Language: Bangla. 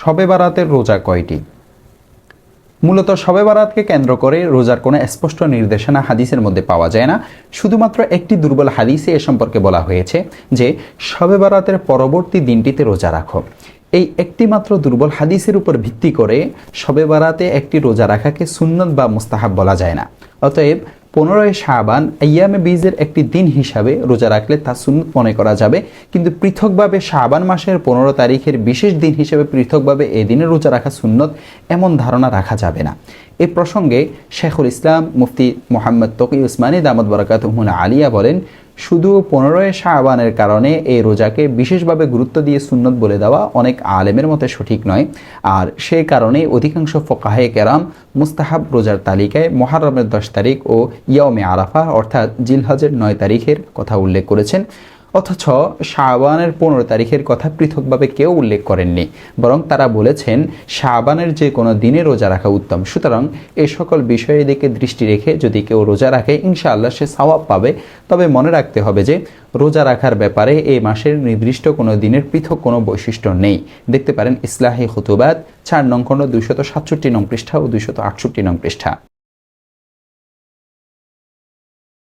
শবে বারাতের রোজা কয়টি? মূলত শবে বারাতকে কেন্দ্র করে রোজার কোনো স্পষ্ট নির্দেশনা হাদিসের মধ্যে পাওয়া যায় না। শুধুমাত্র একটি দুর্বল হাদিসে এ সম্পর্কে বলা হয়েছে যে শবে বারাতের পরবর্তী দিনটিতে রোজা রাখো। এই একটি মাত্র দুর্বল হাদিসের উপর ভিত্তি করে শবে বারাতে একটি রোজা রাখাকে সুন্নত বা মুস্তাহাব বলা যায় না। অতএব 15 শাবান আইয়ামে বীজের একটি দিন হিসাবে রোজা রাখলে তা সুন্নত মনে করা যাবে, কিন্তু পৃথকভাবে শাবান মাসের 15 তারিখের বিশেষ দিন হিসেবে পৃথকভাবে এই দিনে রোজা রাখা সুন্নত এমন ধারণা রাখা যাবে না। এ প্রসঙ্গে শেখুল ইসলাম মুফতি মোহাম্মদ তকি উসমানী দামত বরকাতুহুল আলিয়া বলেন, শুধু 15 শাবানের কারণে এই রোজাকে বিশেষভাবে গুরুত্ব দিয়ে সুন্নত বলে দেওয়া অনেক আলেমের মতে সঠিক নয়। আর সেই কারণে অধিকাংশ ফোকাহে কেরাম মুস্তাহাব রোজার তালিকায় মুহররমের 10 তারিখ ও ইয়াউমে আরাফা অর্থাৎ জিলহজের 9 তারিখের কথা উল্লেখ করেছেন, অথচ শাবানের 15 তারিখের কথা পৃথকভাবে কেউ উল্লেখ করেননি। বরং তারা বলেছেন শাবানের যে কোনো দিনে রোজা রাখা উত্তম। সুতরাং এই সকল বিষয়ের দিকে দৃষ্টি রেখে যদি কেউ রোজা রাখে ইনশাআল্লাহ সে সওয়াব পাবে। তবে মনে রাখতে হবে যে রোজা রাখার ব্যাপারে এই মাসের নির্দিষ্ট কোনো দিনের পৃথক কোনো বৈশিষ্ট্য নেই। দেখতে পারেন ইসলাহি খুতুবাত 4 নং খণ্ড 267 নং পৃষ্ঠা ও 268 নং পৃষ্ঠা।